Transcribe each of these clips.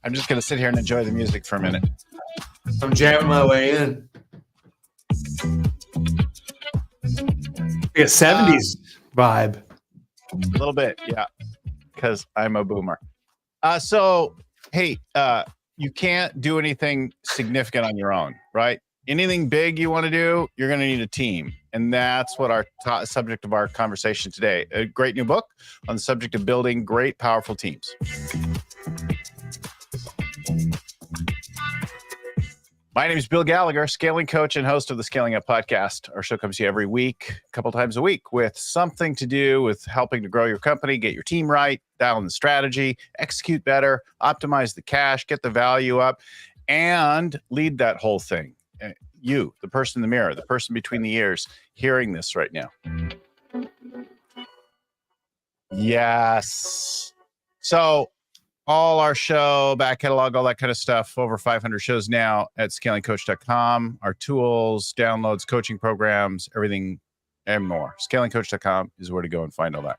I'm just going to sit here and enjoy the music for a minute. I'm jamming my way in. Like a 70s vibe. A little bit, yeah, because I'm a boomer. So, hey, you can't do anything significant on your own, right? Anything big you want to do, you're going to need a team. And that's what our subject of our conversation today. A great new book on the subject of building great, powerful teams. My name is Bill Gallagher, scaling coach and host of the Scaling Up podcast. Our show comes to you every week, a couple times a week, with something to do with helping to grow your company, get your team right, dial in the strategy, execute better, optimize the cash, get the value up, and lead that whole thing. You, the person in the mirror, the person between the ears, hearing this right now. Yes. So all our show, back catalog, all that kind of stuff, over 500 shows now at scalingcoach.com. Our tools, downloads, coaching programs, everything and more. Scalingcoach.com is where to go and find all that.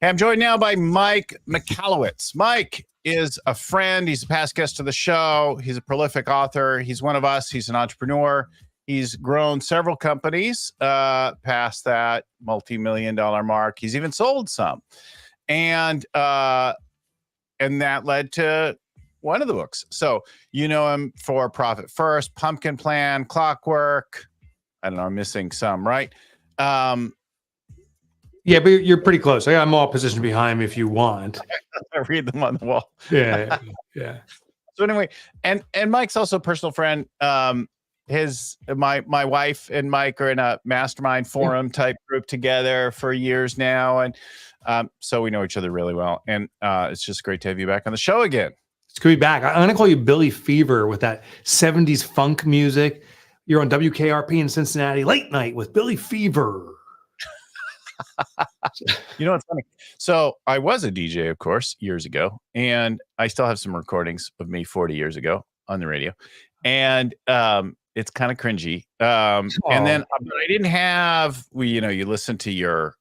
Hey, I'm joined now by Mike Michalowicz. Mike is a friend. He's a past guest of the show. He's a prolific author. He's one of us. He's an entrepreneur. He's grown several companies past that multi-million-dollar mark. He's even sold some. And that led to one of the books. So you know him for Profit First, Pumpkin Plan, Clockwork. I don't know, I'm missing some, right? Yeah, but you're pretty close. I'm all positioned behind me if you want. I read them on the wall. Yeah. So anyway, and Mike's also a personal friend. My wife and Mike are in a mastermind forum type group together for years now, and so we know each other really well. And it's just great to have you back on the show again. It's good to be back. I'm gonna call you Billy Fever with that 70s funk music. You're on WKRP in Cincinnati, late night with Billy Fever. You know what's funny? So I was a DJ, of course, years ago, and I still have some recordings of me 40 years ago on the radio, and it's kind of cringy. And then I didn't have you listen to your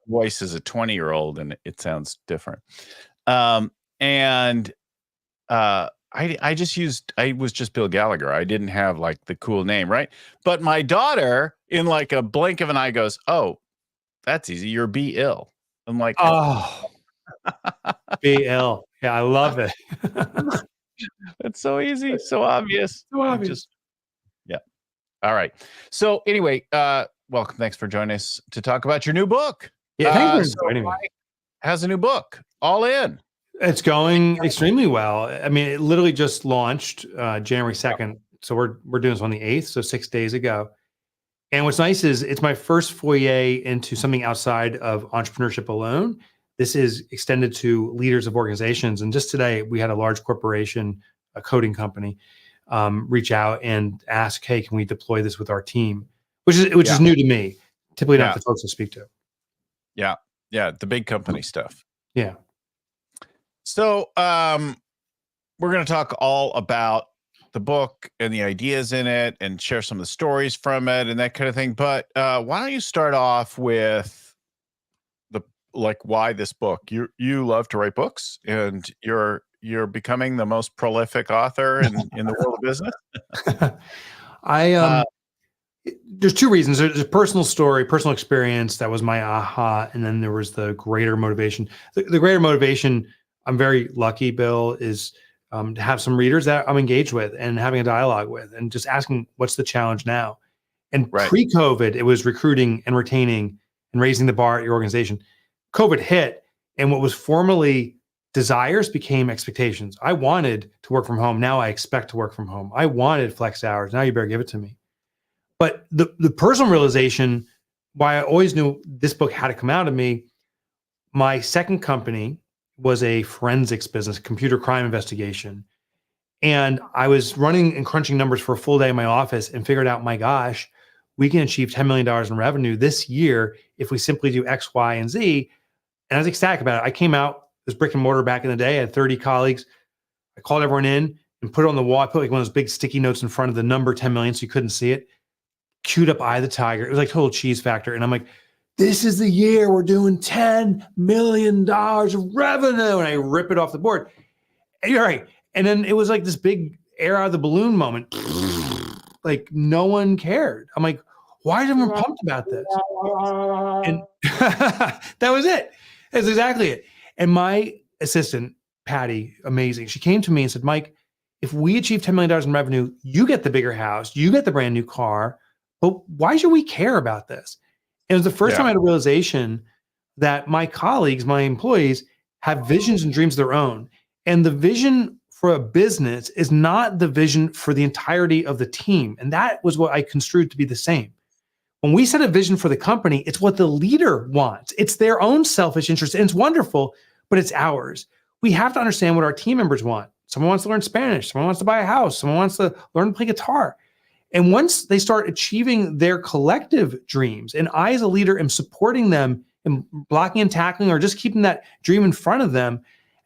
voice as a 20-year-old, and it sounds different. I was just Bill Gallagher. I didn't have like the cool name, right? But my daughter, in like a blink of an eye, goes, "Oh, that's easy. You're B-Ill." I'm like, oh, B-Ill. Yeah, I love it. It's so easy, so obvious. Yeah. All right. So anyway, welcome. Thanks for joining us to talk about your new book. Yeah, thanks for inviting me. Mike has a new book, All In. It's going extremely well. I mean, it literally just launched January 2nd. So we're doing this on the 8th, so 6 days ago. And what's nice is it's my first foray into something outside of entrepreneurship alone. This is extended to leaders of organizations. And just today, we had a large corporation, a coding company, reach out and ask, "Hey, can we deploy this with our team?" Which is new to me. Typically not the folks I speak to. Yeah. The big company stuff. Yeah. So we're going to talk all about the book and the ideas in it and share some of the stories from it and that kind of thing. But why don't you start off with why this book? You love to write books, and you're becoming the most prolific author in the world of business. There's two reasons. There's a personal story, personal experience that was my aha, and then there was the greater motivation. The greater motivation, I'm very lucky, Bill, is to have some readers that I'm engaged with and having a dialogue with, and just asking, what's the challenge now? And pre-COVID, it was recruiting and retaining and raising the bar at your organization. COVID hit, and what was formerly desires became expectations. I wanted to work from home. Now I expect to work from home. I wanted flex hours. Now you better give it to me. But the personal realization, why I always knew this book had to come out of me, my second company was a forensics business, computer crime investigation. And I was running and crunching numbers for a full day in my office and figured out, my gosh, we can achieve $10 million in revenue this year if we simply do X, Y, and Z. And I was ecstatic about it. I came out, it was brick and mortar back in the day. I had 30 colleagues. I called everyone in and put it on the wall. I put like one of those big sticky notes in front of the number 10 million so you couldn't see it. queued up Eye of the Tiger. It was like total cheese factor. And I'm like, this is the year we're doing $10 million of revenue. And I rip it off the board. And you're right. And then it was like this big air out of the balloon moment. Like no one cared. I'm like, why is everyone pumped about this? And that was it. That's exactly it. And my assistant, Patty, amazing. She came to me and said, Mike, if we achieve $10 million in revenue, you get the bigger house, you get the brand new car, but why should we care about this? And it was the first time I had a realization that my colleagues, my employees, have visions and dreams of their own. And the vision for a business is not the vision for the entirety of the team. And that was what I construed to be the same. When we set a vision for the company, it's what the leader wants. It's their own selfish interest. And it's wonderful, but it's ours. We have to understand what our team members want. Someone wants to learn Spanish. Someone wants to buy a house. Someone wants to learn to play guitar. And once they start achieving their collective dreams, and I as a leader am supporting them and blocking and tackling or just keeping that dream in front of them,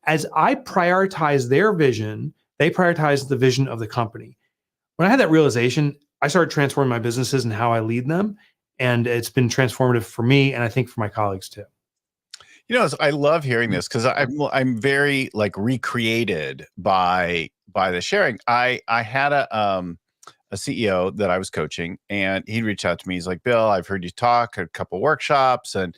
as I prioritize their vision, they prioritize the vision of the company. When I had that realization, I started transforming my businesses and how I lead them. And it's been transformative for me, and I think for my colleagues too. You know, I love hearing this because I'm very like recreated by the sharing. I had a CEO that I was coaching, and he reached out to me. He's like, Bill, I've heard you talk at a couple workshops, and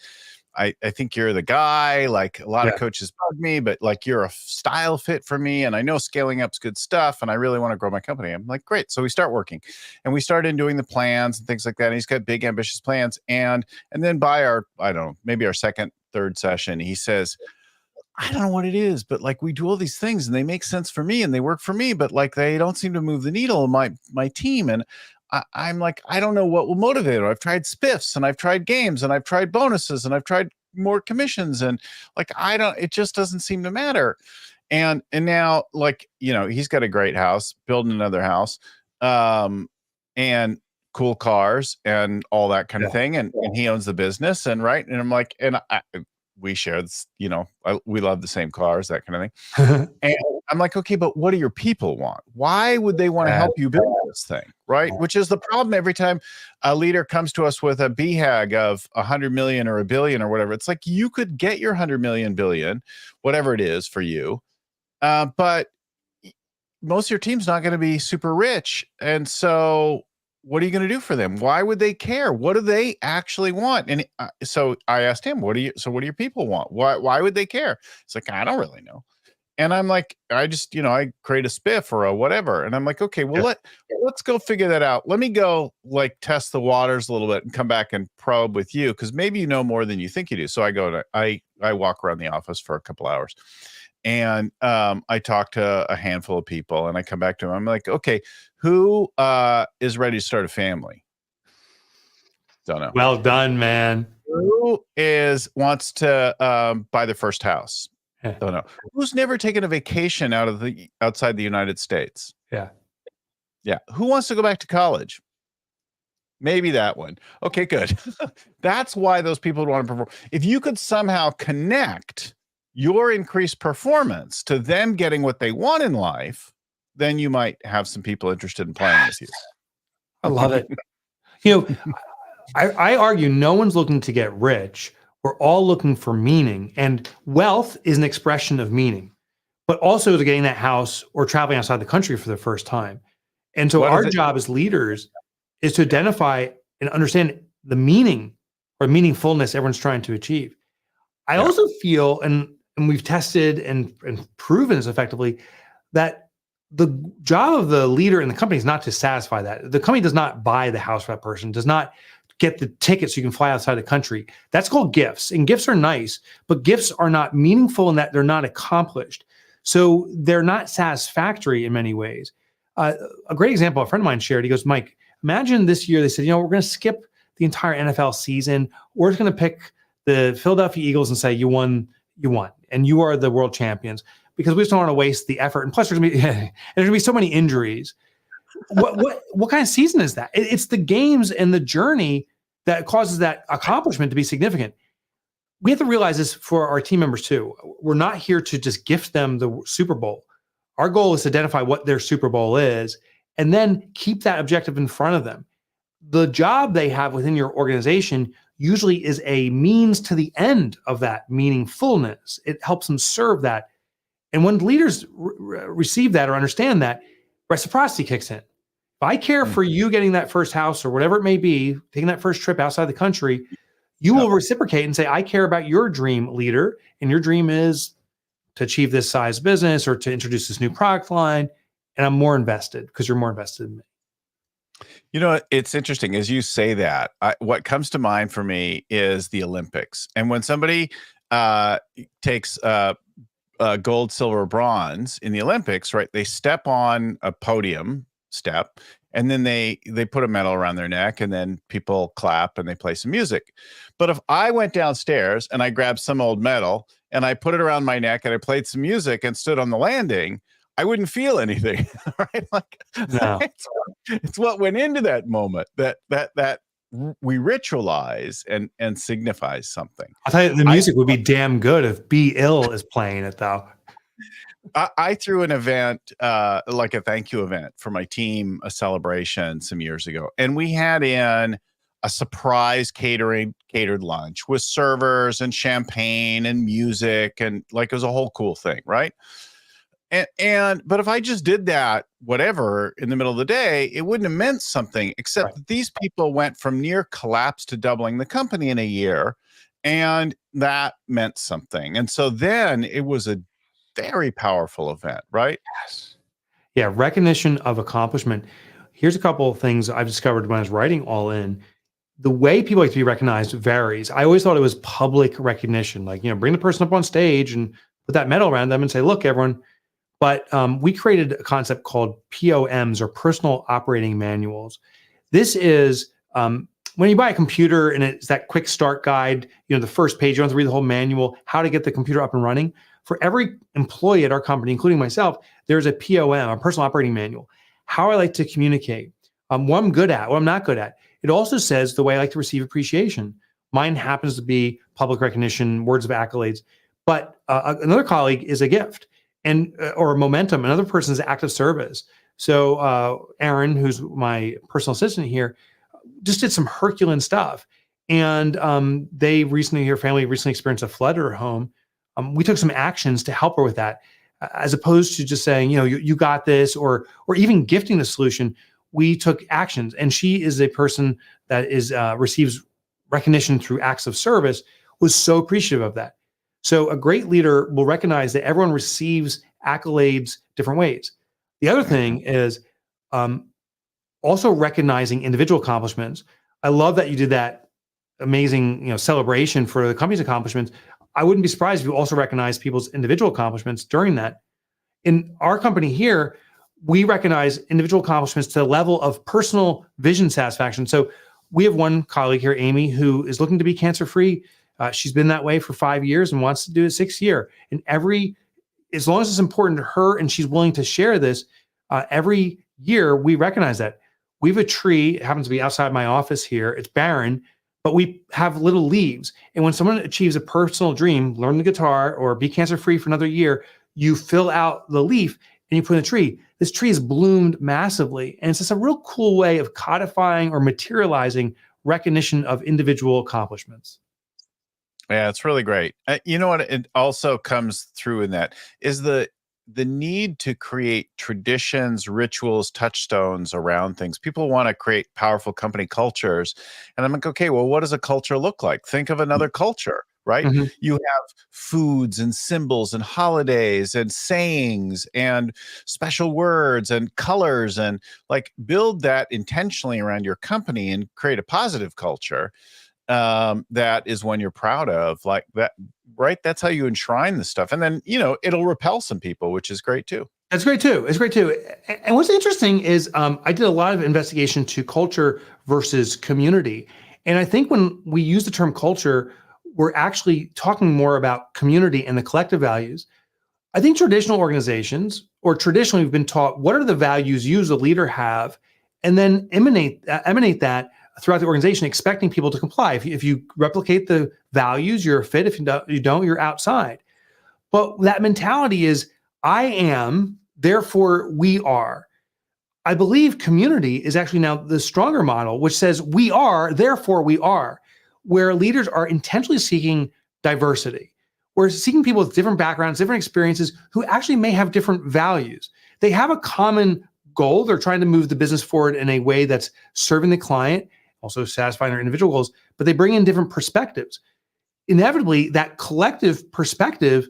I think you're the guy. Like a lot of coaches bug me, but like you're a style fit for me. And I know scaling up's good stuff, and I really want to grow my company. I'm like, great. So we start working, and we started doing the plans and things like that. And he's got big, ambitious plans. And then by our, I don't know, maybe our second, third session, he says, I don't know what it is, but like we do all these things and they make sense for me and they work for me, but like they don't seem to move the needle in my team. And I'm like, I don't know what will motivate her. I've tried spiffs and I've tried games and I've tried bonuses and I've tried more commissions, and like it just doesn't seem to matter. And now, like, you know, he's got a great house, building another house, and cool cars and all that kind of thing. And he owns the business, and right. And I'm like, and we share this, you know, we love the same cars, that kind of thing. And I'm like, okay, but what do your people want? Why would they want to help you build this thing? Right. Which is the problem every time a leader comes to us with a BHAG of 100 million or a billion or whatever. It's like, you could get your 100 million, billion, whatever it is for you. But most of your team's not going to be super rich. And so what are you going to do for them? Why would they care? What do they actually want? And so I asked him, what do your people want? Why would they care? It's like, I don't really know. And I'm like, I just, you know, I create a spiff or a whatever. And I'm like, okay, well, let's go figure that out. Let me go like test the waters a little bit and come back and probe with you, because maybe you know more than you think you do. So I go to, I walk around the office for a couple hours. And I talk to a handful of people, and I come back to them. I'm like, okay, who is ready to start a family? Don't know. Well done, man. Who wants to buy their first house? Don't know. Who's never taken a vacation outside the United States? Yeah. Who wants to go back to college? Maybe that one. Okay, good. That's why those people want to perform. If you could somehow connect your increased performance to them getting what they want in life, then you might have some people interested in playing with you. I love it. You know, I argue no one's looking to get rich. We're all looking for meaning, and wealth is an expression of meaning, but also to getting that house or traveling outside the country for the first time. And so our job as leaders is to identify and understand the meaning or meaningfulness everyone's trying to achieve. I also feel, and we've tested and proven this effectively, that the job of the leader in the company is not to satisfy that. The company does not buy the house for that person, does not get the tickets so you can fly outside the country. That's called gifts, and gifts are nice, but gifts are not meaningful in that they're not accomplished. So they're not satisfactory in many ways. A great example, a friend of mine shared, he goes, Mike, imagine this year they said, you know, we're going to skip the entire NFL season. We're just going to pick the Philadelphia Eagles and say, you won, and you are the world champions, because we just don't want to waste the effort. And plus there's going to be so many injuries. What kind of season is that? It's the games and the journey that causes that accomplishment to be significant. We have to realize this for our team members too. We're not here to just gift them the Super Bowl. Our goal is to identify what their Super Bowl is and then keep that objective in front of them. the job they have within your organization usually is a means to the end of that meaningfulness. It helps them serve that. And when leaders receive that or understand that, reciprocity kicks in. If I care for you getting that first house or whatever it may be, taking that first trip outside the country, you will reciprocate and say, I care about your dream, leader, and your dream is to achieve this size business or to introduce this new product line, and I'm more invested because you're more invested in me. You know, it's interesting as you say that. What comes to mind for me is the Olympics, and when somebody takes gold, silver, bronze in the Olympics, right? They step on a podium step, and then they put a medal around their neck, and then people clap and they play some music. But if I went downstairs and I grabbed some old medal and I put it around my neck and I played some music and stood on the landing, I wouldn't feel anything, right? Like, No. it's what went into that moment that we ritualize and signifies something. I'll tell you, the music would be damn good if Be Ill is playing it, though. I threw an event, like a thank you event for my team, a celebration some years ago. And we had in a surprise catered lunch with servers and champagne and music. And like, it was a whole cool thing, right? But if I just did that, whatever, in the middle of the day, it wouldn't have meant something, except that these people went from near collapse to doubling the company in a year. And that meant something. And so then it was a very powerful event, right? Yes. Yeah, recognition of accomplishment. Here's a couple of things I've discovered when I was writing All In. The way people like to be recognized varies. I always thought it was public recognition, like, bring the person up on stage and put that medal around them and say, look, everyone. But we created a concept called POMs, or personal operating manuals. This is when you buy a computer and it's that quick start guide, the first page, you don't have to read the whole manual, how to get the computer up and running. For every employee at our company, including myself, there's a POM, a personal operating manual, how I like to communicate, what I'm good at, what I'm not good at. It also says the way I like to receive appreciation. Mine happens to be public recognition, words of accolades, but another colleague is a gift and or momentum. Another person's active service. So Aaron, who's my personal assistant here, just did some Herculean stuff. And her family recently experienced a flood at her home. We took some actions to help her with that, as opposed to just saying, you got this, or even gifting the solution. We took actions, and she is a person that receives recognition through acts of service, was so appreciative of that. So a great leader will recognize that everyone receives accolades different ways. The other thing is also recognizing individual accomplishments. I love that you did that amazing, celebration for the company's accomplishments. I wouldn't be surprised if you also recognize people's individual accomplishments during that. In our company here, we recognize individual accomplishments to the level of personal vision satisfaction. So we have one colleague here, Amy, who is looking to be cancer-free. She's been that way for 5 years and wants to do a 6th year. And as long as it's important to her and she's willing to share this, every year we recognize that. We have a tree, it happens to be outside my office here. It's barren, but we have little leaves. And when someone achieves a personal dream, learn the guitar or be cancer-free for another year, you fill out the leaf and you put in a tree. This tree has bloomed massively. And it's just a real cool way of codifying or materializing recognition of individual accomplishments. Yeah, it's really great. You know what? It also comes through in that is the need to create traditions, rituals, touchstones around things. People want to create powerful company cultures. And I'm like, okay, well, what does a culture look like? Think of another culture, right? Mm-hmm. You have foods and symbols and holidays and sayings and special words and colors, and like build that intentionally around your company and create a positive culture. That is one you're proud of, like that, right? That's how you enshrine this stuff. And then, it'll repel some people, which is great too. That's great too. It's great too. And what's interesting is I did a lot of investigation to culture versus community. And I think when we use the term culture, we're actually talking more about community and the collective values. I think traditional organizations, or traditionally we've been taught, what are the values you as a leader have, and then emanate that throughout the organization, expecting people to comply. If you replicate the values, you're a fit. If you don't, you're outside. But that mentality is, I am, therefore we are. I believe community is actually now the stronger model, which says we are, therefore we are, where leaders are intentionally seeking diversity. We're seeking people with different backgrounds, different experiences, who actually may have different values. They have a common goal. They're trying to move the business forward in a way that's serving the client, also satisfying their individual goals, but they bring in different perspectives. Inevitably, that collective perspective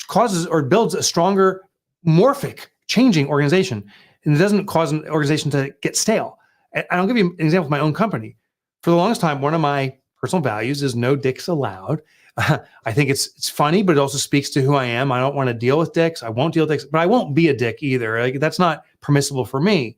causes or builds a stronger, morphic, changing organization. And it doesn't cause an organization to get stale. And I'll give you an example of my own company. For the longest time, one of my personal values is no dicks allowed. I think it's funny, but it also speaks to who I am. I don't want to deal with dicks. I won't deal with dicks, but I won't be a dick either. Like, that's not permissible for me.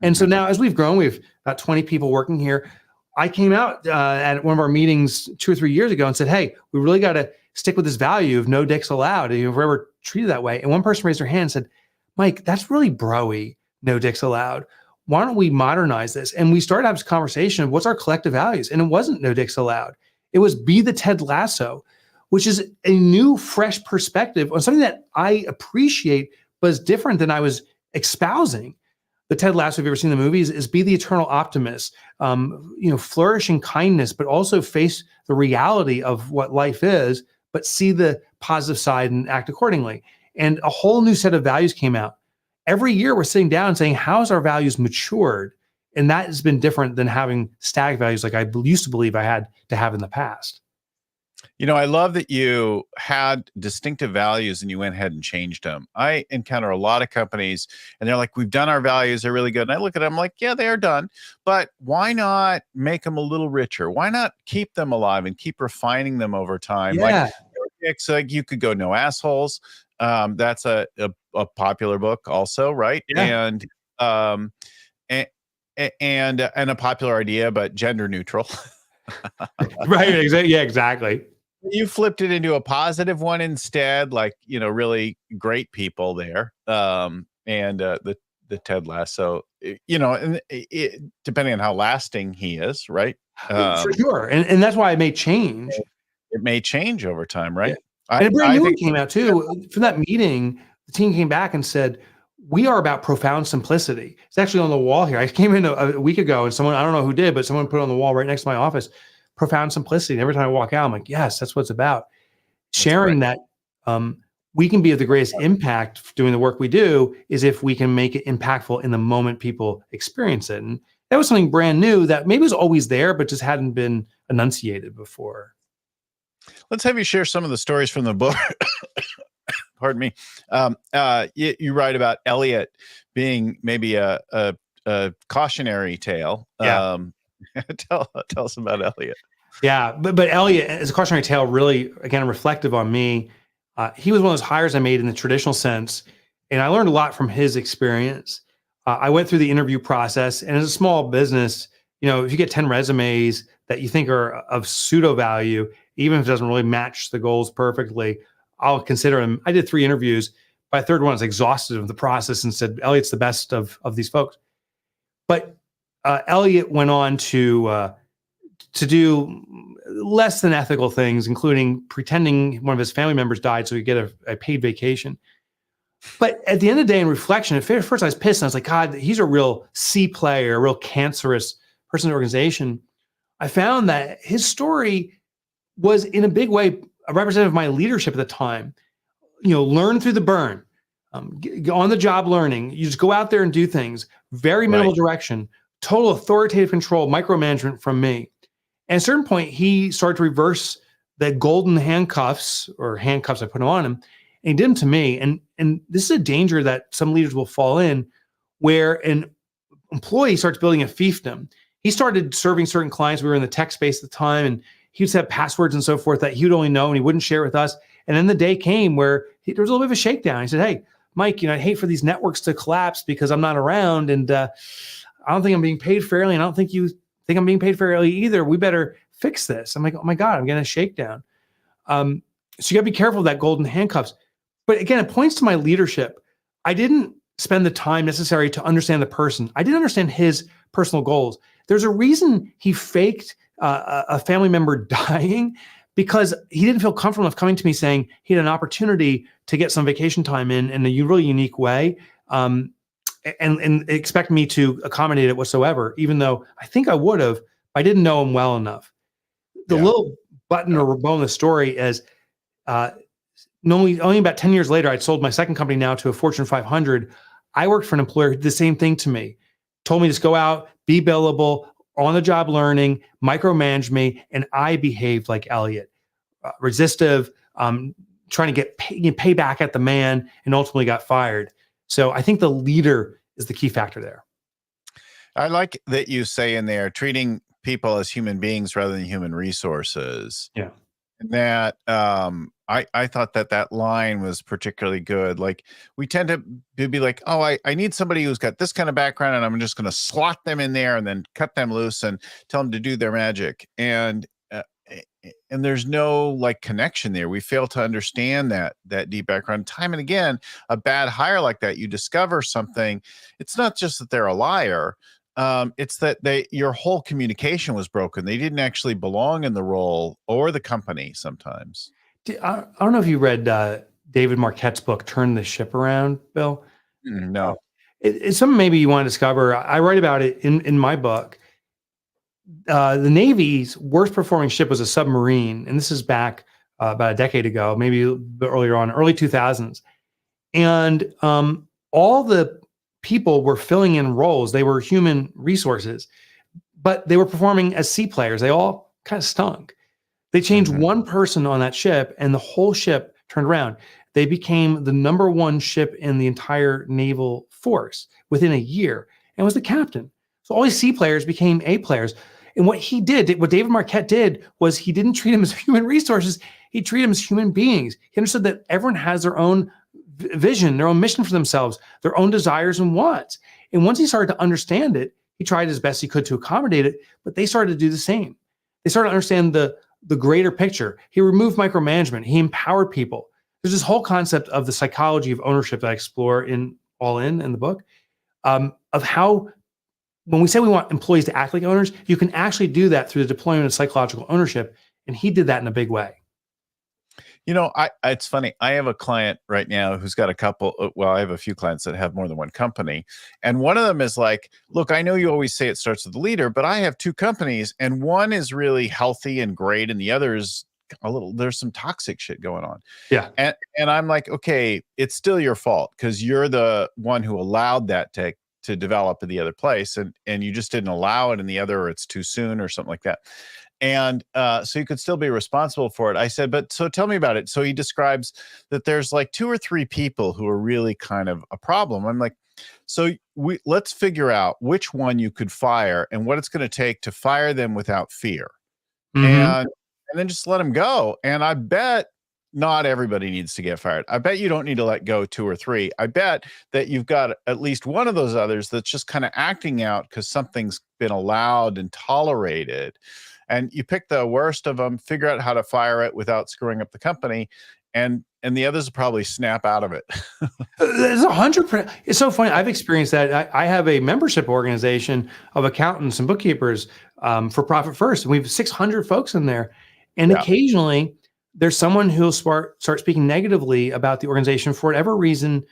And so now, as we've grown, we've got 20 people working here. I came out at one of our meetings 2 or 3 years ago and said, hey, we really got to stick with this value of no dicks allowed. If we're ever treated that way. And one person raised their hand and said, Mike, that's really bro-y, no dicks allowed. Why don't we modernize this? And we started to have this conversation of what's our collective values. And it wasn't no dicks allowed. It was be the Ted Lasso, which is a new, fresh perspective on something that I appreciate, but is different than I was espousing. The Ted Lasso, if you've ever seen the movies, is be the eternal optimist, flourish in kindness, but also face the reality of what life is, but see the positive side and act accordingly. And a whole new set of values came out. Every year we're sitting down and saying, how's our values matured? And that has been different than having static values like I used to believe I had to have in the past. I love that you had distinctive values and you went ahead and changed them. I encounter a lot of companies and they're like, we've done our values. They're really good. And I look at them like, yeah, they are done, but why not make them a little richer? Why not keep them alive and keep refining them over time? Yeah. Like you could go no assholes. That's a popular book also, right? Yeah. And a popular idea, but gender neutral. Right. Yeah, exactly. You flipped it into a positive one instead, like, really great people there. And the Ted Lasso, and depending on how lasting he is, right? For sure. And that's why it may change. It may change over time, right? Yeah. And a brand new one came out too. From that meeting, the team came back and said, we are about profound simplicity. It's actually on the wall here. I came in a week ago and someone, I don't know who did, but someone put it on the wall right next to my office, profound simplicity. And every time I walk out, I'm like, yes, that's what it's about. Sharing that we can be of the greatest impact doing the work we do is if we can make it impactful in the moment people experience it. And that was something brand new that maybe was always there, but just hadn't been enunciated before. Let's have you share some of the stories from the book. Pardon me. You write about Elliot being maybe a cautionary tale. Yeah. Tell us about Elliot. Yeah, but Elliot, as a cautionary tale, really, again, reflective on me. He was one of those hires I made in the traditional sense, and I learned a lot from his experience. I went through the interview process, and as a small business, if you get 10 resumes that you think are of pseudo value, even if it doesn't really match the goals perfectly, I'll consider them. I did 3 interviews. By the third one, I was exhausted of the process and said, Elliot's the best of these folks. But Elliot went on to do less than ethical things, including pretending one of his family members died so he could get a paid vacation. But at the end of the day, in reflection, at first I was pissed. And I was like, God, he's a real C player, a real cancerous person in the organization. I found that his story was, in a big way, a representative of my leadership at the time. Learn through the burn, on the job learning. You just go out there and do things. Very minimal direction, total authoritative control, micromanagement from me. And at a certain point, he started to reverse the golden handcuffs or handcuffs I put on him, and he did them to me. And this is a danger that some leaders will fall in, where an employee starts building a fiefdom. He started serving certain clients. We were in the tech space at the time, and he would set passwords and so forth that he would only know, and he wouldn't share with us. And then the day came where there was a little bit of a shakedown. He said, hey, Mike, I'd hate for these networks to collapse because I'm not around, and I don't think I'm being paid fairly, and I don't think you think I'm being paid fairly either. We better fix this. I'm like, oh my God, I'm getting a shakedown. So you got to be careful of that golden handcuffs. But again, it points to my leadership. I didn't spend the time necessary to understand the person. I didn't understand his personal goals. There's a reason he faked a family member dying, because he didn't feel comfortable enough coming to me saying he had an opportunity to get some vacation time in a really unique way. and expect me to accommodate it whatsoever, even though I think I would have. I didn't know him well enough. The little button or bone in the story is only about 10 years later, I'd sold my second company now to a Fortune 500. I worked for an employer who did the same thing to me, told me to just go out, be billable, on the job learning, micromanage me, and I behaved like Elliot, resistive, trying to get pay back at the man, and ultimately got fired. So I think the leader is the key factor there. I like that you say in there, treating people as human beings rather than human resources. Yeah. And that I thought that line was particularly good. Like, we tend to be like, oh, I need somebody who's got this kind of background, and I'm just going to slot them in there and then cut them loose and tell them to do their magic. And there's no like connection there. We fail to understand that deep background. Time and again, a bad hire like that, you discover something. It's not just that they're a liar. It's that your whole communication was broken. They didn't actually belong in the role or the company sometimes. I don't know if you read David Marquette's book, Turn the Ship Around, Bill. No. It's something maybe you want to discover. I write about it in my book. The Navy's worst performing ship was a submarine. And this is back about a decade ago, maybe a bit earlier on, early 2000s. And all the people were filling in roles. They were human resources, but they were performing as C players. They all kind of stunk. They changed one person on that ship and the whole ship turned around. They became the #1 ship in the entire naval force within a year and was the captain. So all these C players became A players. And what David Marquette did was he didn't treat them as human resources. He treated them as human beings. He understood that everyone has their own vision, their own mission for themselves, their own desires and wants. And once he started to understand it, he tried as best he could to accommodate it, but they started to do the same. They started to understand the greater picture. He removed micromanagement. He empowered people. There's this whole concept of the psychology of ownership that I explore in the book, of how when we say we want employees to act like owners, you can actually do that through the deployment of psychological ownership. And he did that in a big way. You know, it's funny. I have a client right now who's got I have a few clients that have more than one company. And one of them is like, look, I know you always say it starts with the leader, but I have 2 companies and one is really healthy and great. And the other is there's some toxic shit going on. Yeah. And I'm like, okay, it's still your fault because you're the one who allowed that to develop in the other place. And you just didn't allow it in the other, or it's too soon or something like that. And so you could still be responsible for it. I said, but so tell me about it. So he describes that there's like 2 or 3 people who are really kind of a problem. I'm like, so let's figure out which one you could fire and what it's going to take to fire them without fear. And then just let them go. And I bet not everybody needs to get fired. I bet you don't need to let go 2 or 3. I bet that you've got at least one of those others that's just kind of acting out because something's been allowed and tolerated. And you pick the worst of them, figure out how to fire it without screwing up the company, and the others will probably snap out of it. There's 100%. It's so funny. I've experienced that. I have a membership organization of accountants and bookkeepers for Profit First, and we have 600 folks in there. And occasionally, there's someone who'll start speaking negatively about the organization for whatever reason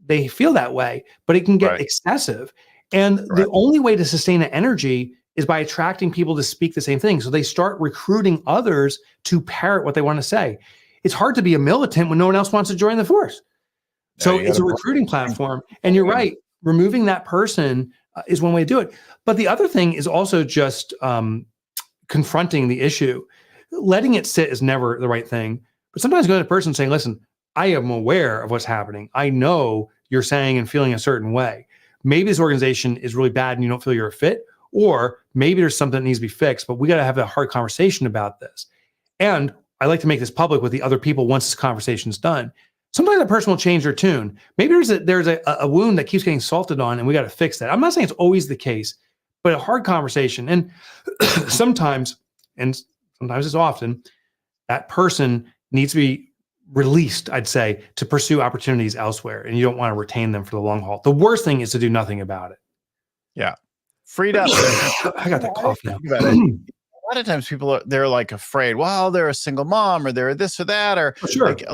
they feel that way, but it can get excessive. And the only way to sustain that energy is by attracting people to speak the same thing. So they start recruiting others to parrot what they want to say. It's hard to be a militant when no one else wants to join the force. So it's a recruiting platform. And you're right, removing that person is one way to do it. But the other thing is also just confronting the issue. Letting it sit is never the right thing. But sometimes going to the person saying, listen, I am aware of what's happening. I know you're saying and feeling a certain way. Maybe this organization is really bad and you don't feel you're a fit. Or maybe there's something that needs to be fixed, but we got to have a hard conversation about this. And I like to make this public with the other people once this conversation's done. Sometimes that person will change their tune. Maybe there's a wound that keeps getting salted on and we got to fix that. I'm not saying it's always the case, but a hard conversation. And sometimes it's often, that person needs to be released, I'd say, to pursue opportunities elsewhere. And you don't want to retain them for the long haul. The worst thing is to do nothing about it. Yeah. Freed up. I got that cough now. A lot of times they're like afraid, well, they're a single mom or they're this or that, or sure. like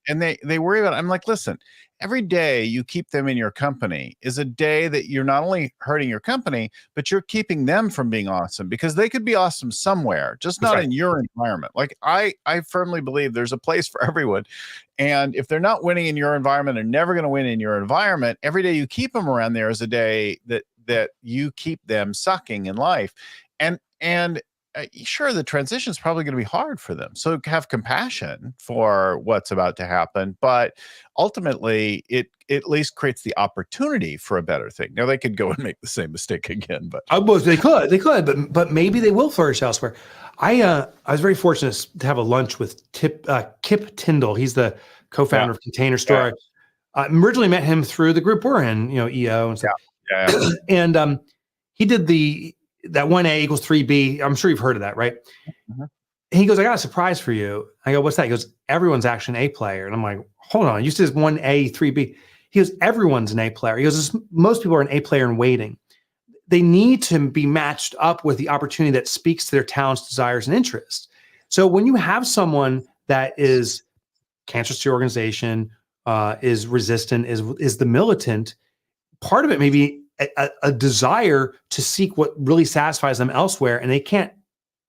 and they worry about it. I'm like, listen, every day you keep them in your company is a day that you're not only hurting your company, but you're keeping them from being awesome, because they could be awesome somewhere, just not in your environment. Like I firmly believe there's a place for everyone. And if they're not winning in your environment, they're never going to win in your environment. Every day you keep them around there is a day that you keep them sucking in life. And sure, the transition is probably going to be hard for them. So have compassion for what's about to happen, but ultimately it at least creates the opportunity for a better thing. Now they could go and make the same mistake again, but they could, but maybe they will flourish elsewhere. I was very fortunate to have a lunch with Kip Tyndall. He's the co-founder of Container Store. I originally met him through the group we're in, EO and stuff. And he did that 1A equals 3B. I'm sure you've heard of that, right? Mm-hmm. And he goes, I got a surprise for you. I go, what's that? He goes, everyone's actually an A player. And I'm like, hold on, you said 1A, 3B. He goes, everyone's an A player. He goes, most people are an A player in waiting. They need to be matched up with the opportunity that speaks to their talents, desires, and interests. So when you have someone that is cancerous to your organization, is resistant, is the militant, part of it may be a desire to seek what really satisfies them elsewhere, and they can't,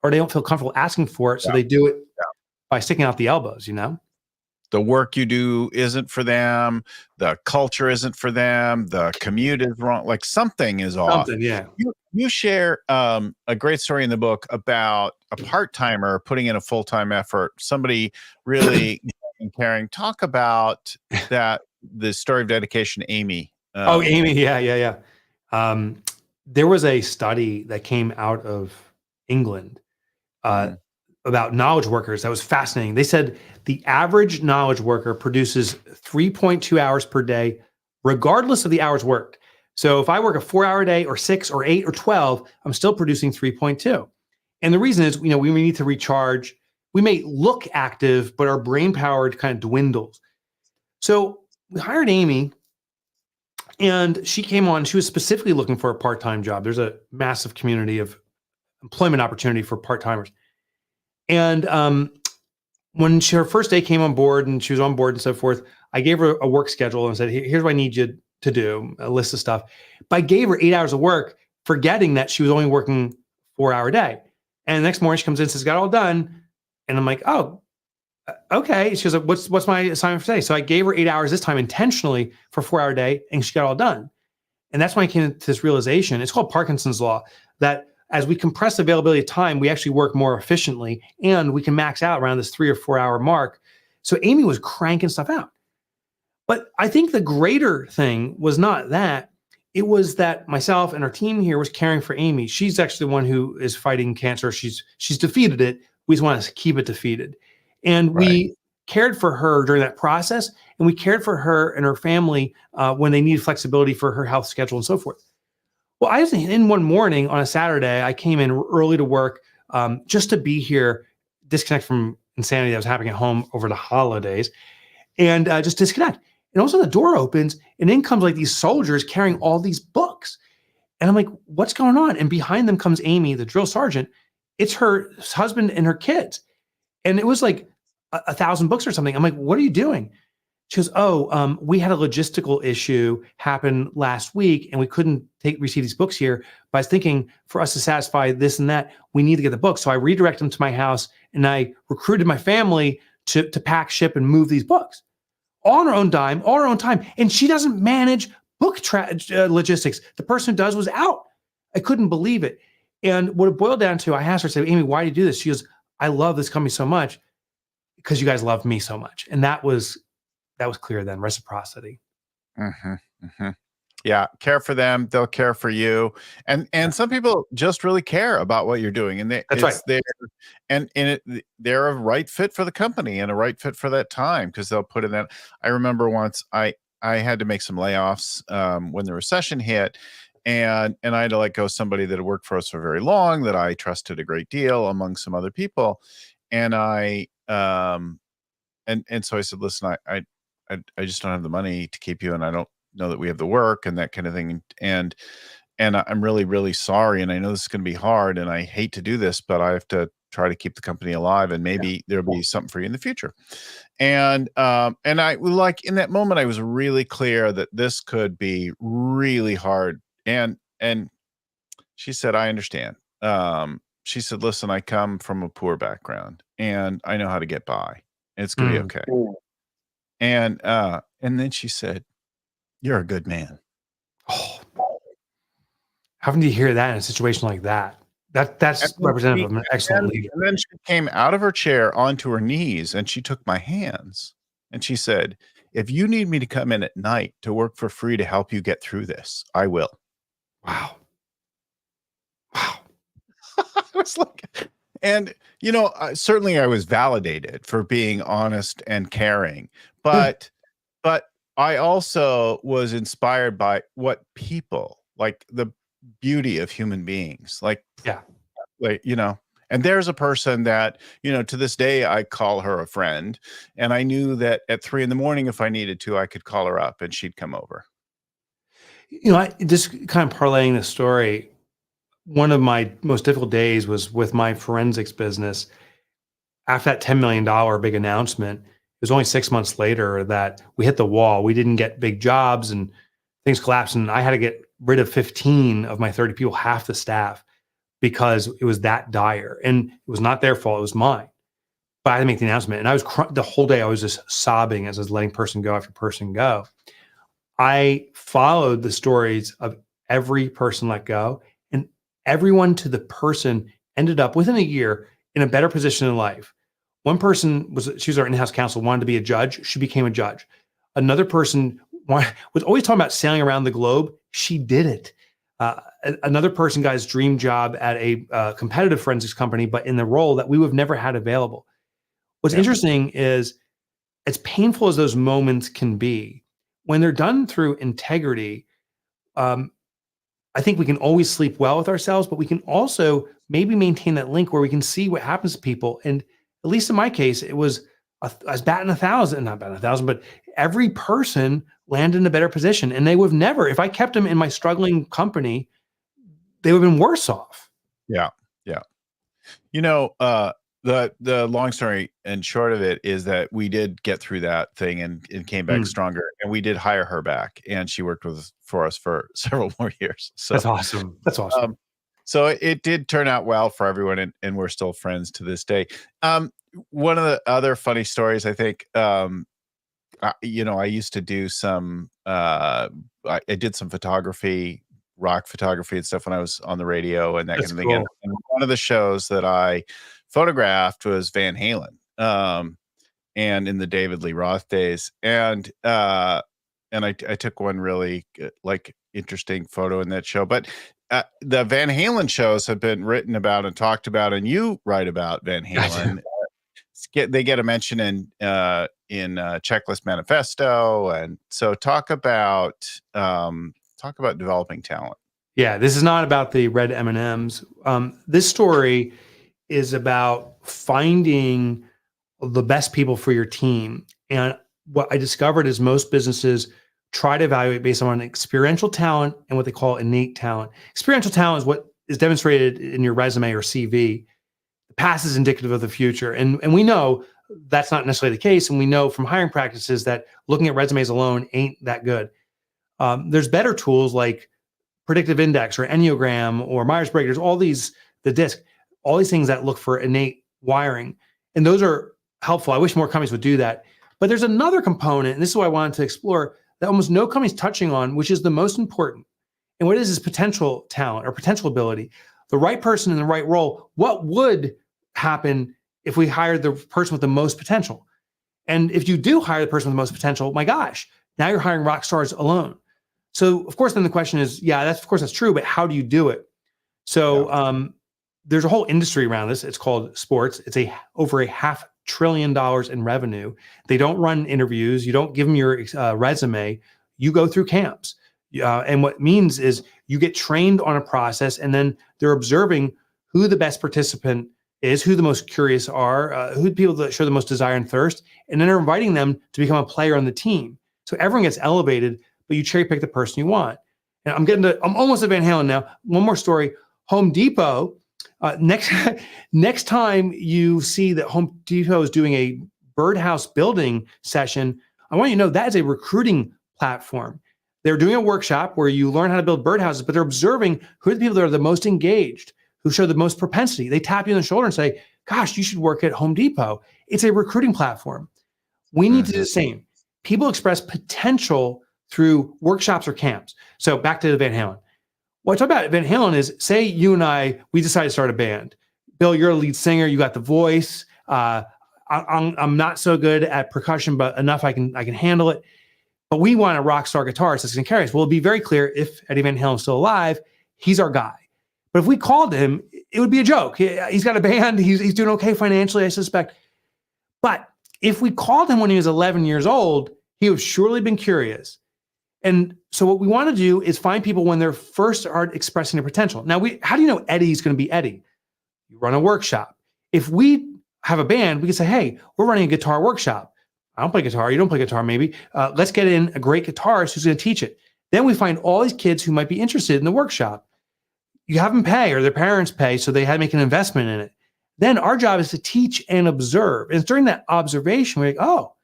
or they don't feel comfortable asking for it. So they do it by sticking out the elbows, The work you do isn't for them. The culture isn't for them. The commute is wrong. Like something is off. You share a great story in the book about a part-timer putting in a full-time effort, somebody really caring. Talk about that, the story of dedication, Amy. Amy. Yeah. There was a study that came out of England about knowledge workers that was fascinating. They said the average knowledge worker produces 3.2 hours per day, regardless of the hours worked. So if I work a 4-hour day or 6 or 8 or 12, I'm still producing 3.2. And the reason is, we need to recharge. We may look active, but our brain power kind of dwindles. So we hired Amy, and she came on. She was specifically looking for a part-time job. There's a massive community of employment opportunity for part-timers. And when her first day came on board and she was on board and so forth, I gave her a work schedule and said, here's what I need you to do, a list of stuff. But I gave her 8 hours of work, forgetting that she was only working 4-hour day. And the next morning she comes in and says, got it all done. And I'm like, oh, okay. She goes, what's my assignment for today? So I gave her 8 hours this time intentionally for a 4-hour day, and she got it all done. And that's when I came to this realization. It's called Parkinson's Law, that as we compress availability of time, we actually work more efficiently, and we can max out around this 3 or 4 hour mark. So Amy was cranking stuff out. But I think the greater thing was not that. It was that myself and our team here was caring for Amy. She's actually the one who is fighting cancer. She's defeated it. We just want to keep it defeated. And we cared for her during that process, and we cared for her and her family when they needed flexibility for her health schedule and so forth. Well, I was in one morning on a Saturday. I came in early to work just to be here, disconnect from insanity that was happening at home over the holidays, and just disconnect. And also the door opens, and in comes like these soldiers carrying all these books. And I'm like, what's going on? And behind them comes Amy, the drill sergeant. It's her husband and her kids. And it was like 1,000 books or something. I'm like, what are you doing? She goes, we had a logistical issue happen last week, and we couldn't receive these books here. But I was thinking, for us to satisfy this and that, we need to get the books. So I redirected them to my house, and I recruited my family to pack, ship, and move these books. All on her own dime, all her own time. And she doesn't manage book logistics. The person who does was out. I couldn't believe it. And what it boiled down to, I asked her, I said, Amy, why do you do this? She goes, I love this company so much because you guys love me so much. And that was clear then, reciprocity. Mm-hmm, mm-hmm. Yeah, care for them, they'll care for you. And some people just really care about what you're doing. And they're a right fit for the company and a right fit for that time, because they'll put in that. I remember once I had to make some layoffs when the recession hit, and I had to let go somebody that had worked for us for very long, that I trusted a great deal among some other people. And I and so I said, listen, I just don't have the money to keep you, and I don't know that we have the work and that kind of thing. And I'm really, really sorry. And I know this is going to be hard, and I hate to do this, but I have to try to keep the company alive, and maybe there'll be something for you in the future. And I like in that moment, I was really clear that this could be really hard. And she said, I understand. She said, listen, I come from a poor background and I know how to get by. It's gonna be okay. And then she said, you're a good man. Oh, having to hear that in a situation like that, that's representative of an excellent leader. And then she came out of her chair onto her knees and she took my hands and she said, if you need me to come in at night to work for free to help you get through this, I will. Wow. I was like, and certainly I was validated for being honest and caring, but I also was inspired by what people, like the beauty of human beings, like, and there's a person that, to this day, I call her a friend, and I knew that at 3 a.m, if I needed to, I could call her up and she'd come over. I just kind of parlaying the story. One of my most difficult days was with my forensics business. After that $10 million big announcement, it was only 6 months later that we hit the wall. We didn't get big jobs and things collapsed. And I had to get rid of 15 of my 30 people, half the staff, because it was that dire. And it was not their fault, it was mine. But I had to make the announcement. And I was the whole day, I was just sobbing as I was letting person go after person go. I followed the stories of every person let go, and everyone to the person ended up within a year in a better position in life. One person she was our in-house counsel, wanted to be a judge. She became a judge. Another person was always talking about sailing around the globe. She did it. Another person got his dream job at a competitive forensics company, but in the role that we would have never had available. What's interesting is, as painful as those moments can be, when they're done through integrity, I think we can always sleep well with ourselves, but we can also maybe maintain that link where we can see what happens to people. And at least in my case, it was I was batting 1,000, not batting 1,000, but every person landed in a better position. And they would have never, if I kept them in my struggling company, they would have been worse off. Yeah. Yeah. The long story and short of it is that we did get through that thing and came back stronger, and we did hire her back, and she worked for us for several more years. So that's awesome. That's awesome. So it did turn out well for everyone, and we're still friends to this day. One of the other funny stories, I think, I used to do some, I did some photography, rock photography and stuff when I was on the radio and that kind of thing. And one of the shows that I photographed was Van Halen, and in the David Lee Roth days. And I took one really interesting photo in that show. But the Van Halen shows have been written about and talked about, and you write about Van Halen. They get a mention in Checklist Manifesto, and so talk about developing talent. Yeah, this is not about the red M&Ms. This story is about finding the best people for your team. And what I discovered is most businesses try to evaluate based on experiential talent and what they call innate talent. Experiential talent is what is demonstrated in your resume or CV. The past is indicative of the future. And we know that's not necessarily the case. And we know from hiring practices that looking at resumes alone ain't that good. There's better tools like Predictive Index or Enneagram or Myers-Briggs, the DISC, all these things that look for innate wiring. And those are helpful. I wish more companies would do that. But there's another component, and this is what I wanted to explore, that almost no company's touching on, which is the most important. And what is potential talent or potential ability? The right person in the right role. What would happen if we hired the person with the most potential? And if you do hire the person with the most potential, my gosh, now you're hiring rock stars alone. So of course, then the question is, that's true, but how do you do it? So there's a whole industry around this. It's called sports. It's over $500 billion in revenue. They don't run interviews. You don't give them your resume. You go through camps. And what it means is you get trained on a process, and then they're observing who the best participant is, who the most curious are, who the people that show the most desire and thirst, and then they're inviting them to become a player on the team. So everyone gets elevated, but you cherry pick the person you want. And I'm almost at Van Halen now. One more story. Home Depot Next, next time you see that Home Depot is doing a birdhouse building session, I want you to know that is a recruiting platform. They're doing a workshop where you learn how to build birdhouses, but they're observing who are the people that are the most engaged, who show the most propensity. They tap you on the shoulder and say, gosh, you should work at Home Depot. It's a recruiting platform. We need to do the same. People express potential through workshops or camps. So back to the Van Halen. What I talk about Van Halen is, say you and I, we decide to start a band. Bill, you're a lead singer. You got the voice. I'm not so good at percussion, but enough I can handle it. But we want a rock star guitarist that's going to carry us. Well, it'll be very clear if Eddie Van Halen's still alive, he's our guy. But if we called him, it would be a joke. He's got a band. He's doing okay financially, I suspect. But if we called him when he was 11 years old, he would have surely been curious. And so what we want to do is find people when they're first are expressing their potential. Now, how do you know Eddie's going to be Eddie? You run a workshop. If we have a band, we can say, hey, we're running a guitar workshop. I don't play guitar. You don't play guitar, maybe. Let's get in a great guitarist who's going to teach it. Then we find all these kids who might be interested in the workshop. You have them pay, or their parents pay, so they had to make an investment in it. Then our job is to teach and observe. And it's during that observation, we're like, oh,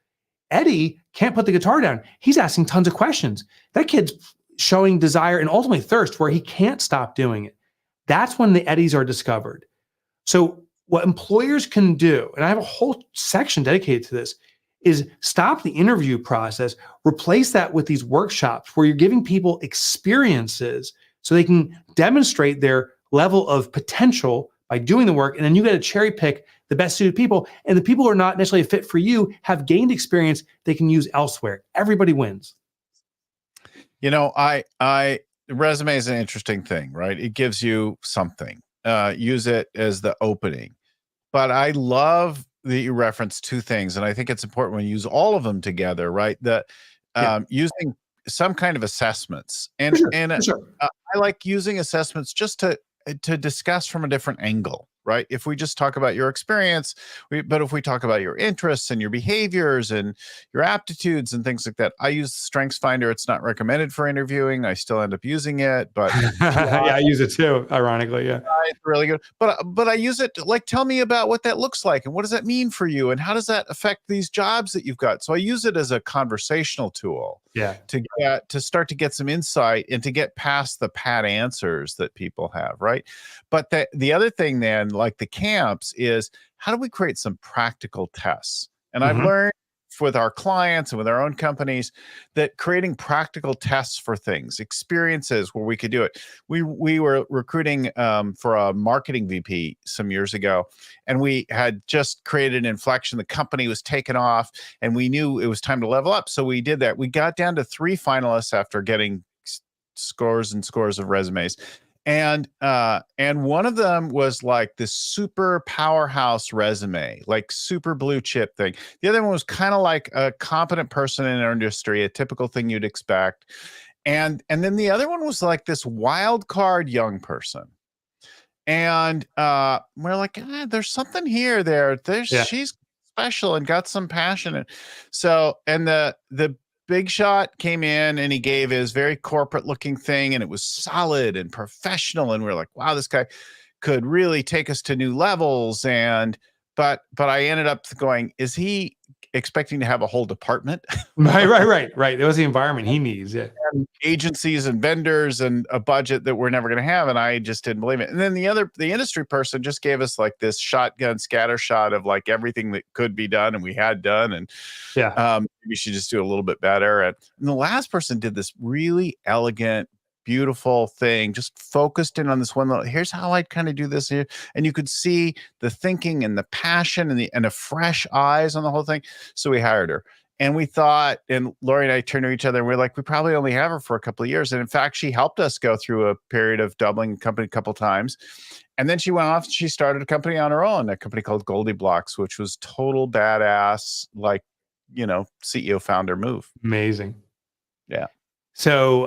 Eddie can't put the guitar down. He's asking tons of questions. That kid's showing desire and ultimately thirst where he can't stop doing it. That's when the Eddies are discovered. So what employers can do, and I have a whole section dedicated to this, is stop the interview process, replace that with these workshops where you're giving people experiences so they can demonstrate their level of potential by doing the work. And then you got to cherry pick the best suited people. And the people who are not necessarily a fit for you have gained experience they can use elsewhere. Everybody wins. You know, resume is an interesting thing, right? It gives you something. Use it as the opening. But I love that you reference two things, and I think it's important when you use all of them together, right? That using some kind of assessments, and I like using assessments just to discuss from a different angle, right? If we just talk about your experience, but if we talk about your interests and your behaviors and your aptitudes and things like that, I use StrengthsFinder. It's not recommended for interviewing. I still end up using it, but yeah, I use it too, ironically. Yeah, it's really good. But I use it like, tell me about what that looks like and what does that mean for you and how does that affect these jobs that you've got? So I use it as a conversational tool. Yeah, to start to get some insight and to get past the pat answers that people have, right? But the other thing then, like the camps, is how do we create some practical tests? And I've learned with our clients and with our own companies that creating practical tests for things, experiences where we could do it. We were recruiting for a marketing VP some years ago, and we had just created an inflection. The company was taking off, and we knew it was time to level up. So we did that. We got down to 3 finalists after getting scores and scores of resumes. And one of them was like this super powerhouse resume, like super blue chip thing. The other one was kind of like a competent person in our industry, a typical thing you'd expect. And then the other one was like this wild card young person. And we're like, there's something here. She's special and got some passion. And so, and the big shot came in and he gave his very corporate looking thing and it was solid and professional. And we were like, wow, this guy could really take us to new levels. But I ended up going, is he expecting to have a whole department? Right. That was the environment he needs. Yeah. And agencies and vendors and a budget that we're never going to have. And I just didn't believe it. And then the industry person just gave us like this shotgun scatter shot of like everything that could be done and we had done. And we should just do a little bit better. And the last person did this really elegant, beautiful thing, just focused in on this one little, here's how I'd kind of do this here. And you could see the thinking and the passion and the fresh eyes on the whole thing. So we hired her. And we thought, and Lori and I turned to each other and we're like, we probably only have her for a couple of years. And in fact, she helped us go through a period of doubling the company a couple of times. And then she went off and she started a company on her own, a company called Goldie Blocks, which was total badass, like, CEO founder move. Amazing. Yeah. So,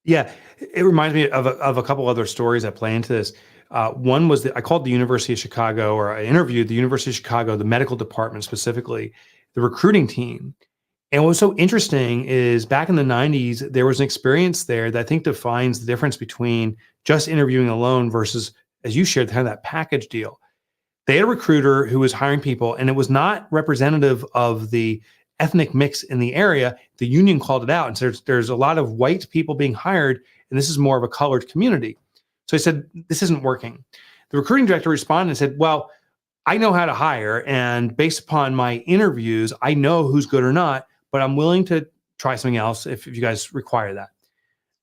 it reminds me of a couple other stories that play into this. One was I called the University of Chicago, or I interviewed the University of Chicago, the medical department specifically, the recruiting team. And what was so interesting is back in the 90s, there was an experience there that I think defines the difference between just interviewing alone versus as you shared, kind of that package deal. They had a recruiter who was hiring people, and it was not representative of the ethnic mix in the area. The union called it out and said, there's a lot of white people being hired, and this is more of a colored community. So he said, this isn't working. The recruiting director responded and said, well, I know how to hire, and based upon my interviews, I know who's good or not, but I'm willing to try something else if you guys require that.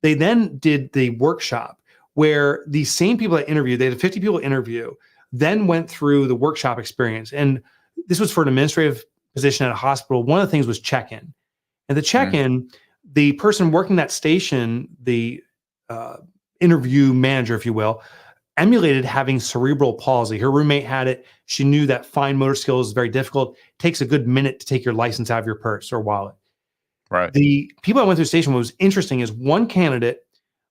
They then did the workshop where the same people that interviewed, they had 50 people interview, then went through the workshop experience. And this was for an administrative position at a hospital. One of the things was check-in. And the check-in, the person working that station, the interview manager, if you will, emulated having cerebral palsy. Her roommate had it. She knew that fine motor skills is very difficult. It takes a good minute to take your license out of your purse or wallet. Right. The people that went through the station, what was interesting is one candidate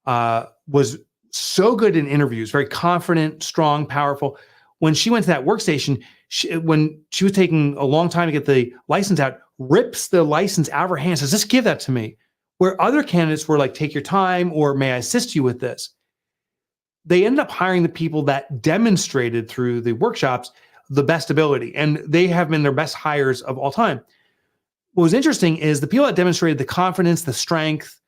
was so good in interviews, very confident, strong, powerful. When she went to that workstation, when she was taking a long time to get the license out, rips the license out of her hand, says, just give that to me. Where other candidates were like, take your time, or may I assist you with this? They ended up hiring the people that demonstrated through the workshops the best ability, and they have been their best hires of all time. What was interesting is the people that demonstrated the confidence, the strength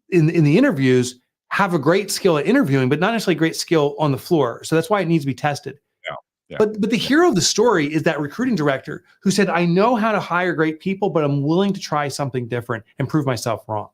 in the interviews have a great skill at interviewing, but not necessarily great skill on the floor. So that's why it needs to be tested. Yeah. But the hero of the story is that recruiting director who said, I know how to hire great people, but I'm willing to try something different and prove myself wrong.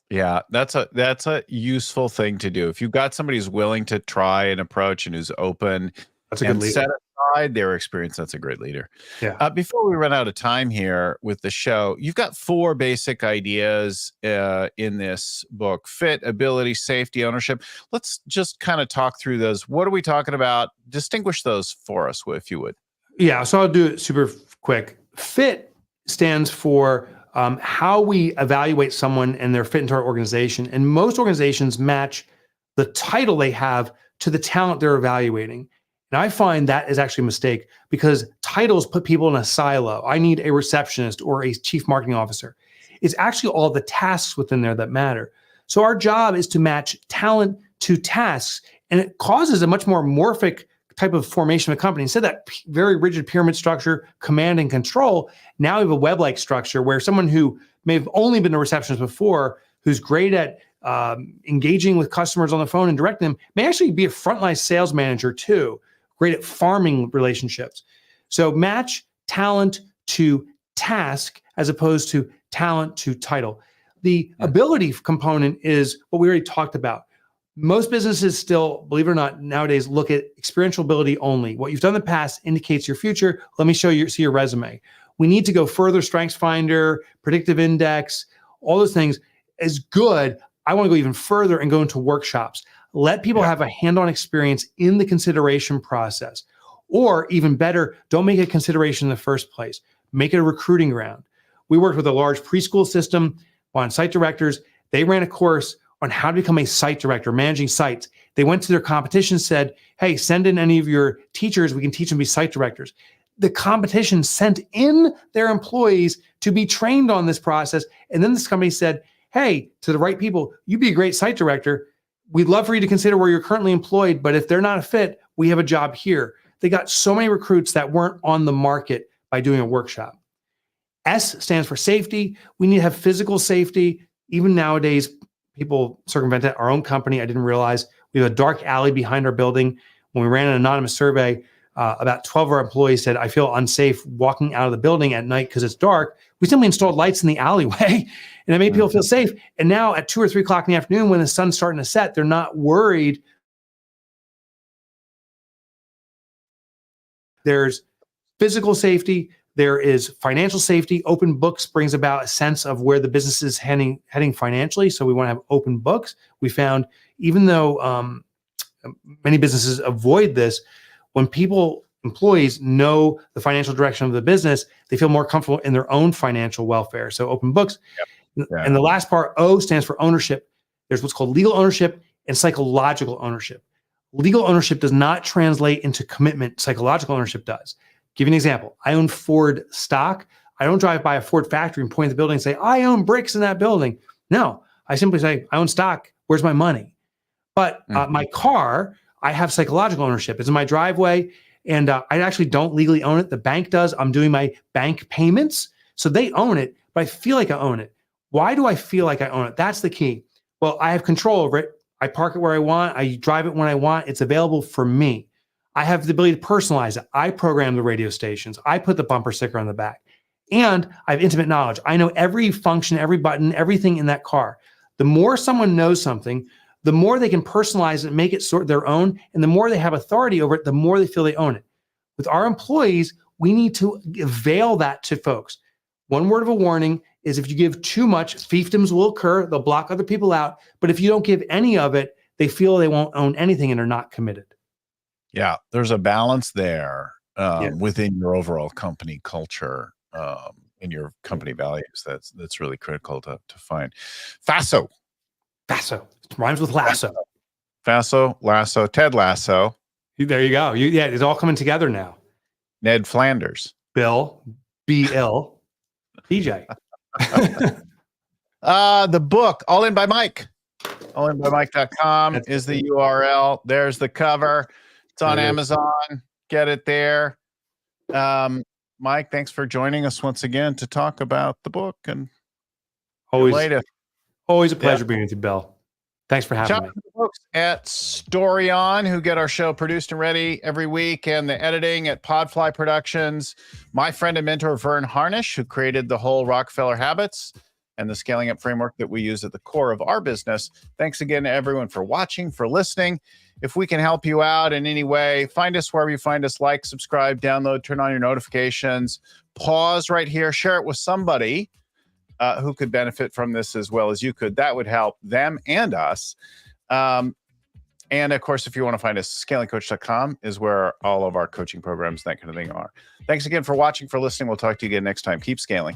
Yeah, that's a useful thing to do. If you've got somebody who's willing to try an approach and who's open That's a good leader. Set aside their experience, that's a great leader. Yeah. Before we run out of time here with the show, you've got 4 basic ideas in this book: fit, ability, safety, ownership. Let's just kind of talk through those. What are we talking about? Distinguish those for us, if you would. Yeah, so I'll do it super quick. Fit stands for how we evaluate someone and their fit into our organization. And most organizations match the title they have to the talent they're evaluating. And I find that is actually a mistake because titles put people in a silo. I need a receptionist or a chief marketing officer. It's actually all the tasks within there that matter. So our job is to match talent to tasks, and it causes a much more morphic type of formation of a company. Instead of that very rigid pyramid structure, command and control, now we have a web-like structure where someone who may have only been a receptionist before, who's great at engaging with customers on the phone and directing them, may actually be a frontline sales manager too, great at farming relationships. So match talent to task as opposed to talent to title. The ability component is what we already talked about. Most businesses still, believe it or not, nowadays look at experiential ability only. What you've done in the past indicates your future. Let me see your resume. We need to go further. Strengths Finder, predictive index, all those things is good. I want to go even further and go into workshops. Let people have a hands-on experience in the consideration process. Or even better, don't make it a consideration in the first place. Make it a recruiting ground. We worked with a large preschool system on site directors. They ran a course on how to become a site director, managing sites. They went to their competition, said, hey, send in any of your teachers. We can teach them to be site directors. The competition sent in their employees to be trained on this process. And then this company said, hey, to the right people, you'd be a great site director. We'd love for you to consider where you're currently employed, but if they're not a fit, we have a job here. They got so many recruits that weren't on the market by doing a workshop. S stands for safety. We need to have physical safety. Even nowadays, people circumvent it. Our own company, I didn't realize, we have a dark alley behind our building. When we ran an anonymous survey, about 12 of our employees said, I feel unsafe walking out of the building at night because it's dark. We simply installed lights in the alleyway, and it made people feel safe. And now at 2 or 3 o'clock in the afternoon, when the sun's starting to set, they're not worried. There's physical safety. There is financial safety. Open books brings about a sense of where the business is heading financially. So we want to have open books. We found, even though many businesses avoid this, when employees know the financial direction of the business, they feel more comfortable in their own financial welfare. So open books. Yep. Yeah. And the last part, O, stands for ownership. There's what's called legal ownership and psychological ownership. Legal ownership does not translate into commitment. Psychological ownership does. Give you an example. I own Ford stock. I don't drive by a Ford factory and point at the building and say, I own bricks in that building. No, I simply say, I own stock. Where's my money? But my car, I have psychological ownership. It's in my driveway, and I actually don't legally own it. The bank does. I'm doing my bank payments, so they own it, but I feel like I own it. Why do I feel like I own it? That's the key. Well, I have control over it. I park it where I want. I drive it when I want. It's available for me. I have the ability to personalize it. I program the radio stations. I put the bumper sticker on the back. And I have intimate knowledge. I know every function, every button, everything in that car. The more someone knows something, the more they can personalize it and make it sort of their own. And the more they have authority over it, the more they feel they own it. With our employees, we need to avail that to folks. One word of a warning is if you give too much, fiefdoms will occur. They'll block other people out. But if you don't give any of it, they feel they won't own anything and are not committed. Yeah, there's a balance there within your overall company culture, in your company values. That's really critical to find. Faso. It rhymes with lasso. Faso, Lasso, Ted Lasso. There you go. It's all coming together now. Ned Flanders. Bill, B-L, PJ. The book, All In by Mike. allinbymike.com is the URL. There's the cover. It's on Amazon. Get it there. Mike, thanks for joining us once again to talk about the book and always a pleasure being with you, Bill. Thanks for having me. To the folks at Storyon who get our show produced and ready every week, and the editing at Podfly Productions. My friend and mentor Vern Harnish, who created the whole Rockefeller Habits and the scaling up framework that we use at the core of our business. Thanks again to everyone for watching, for listening. If we can help you out in any way, find us wherever you find us. Like, subscribe, download, turn on your notifications. Pause right here. Share it with somebody who could benefit from this as well as you could. That would help them and us. And of course, if you want to find us, scalingcoach.com is where all of our coaching programs, that kind of thing are. Thanks again for watching, for listening. We'll talk to you again next time. Keep scaling.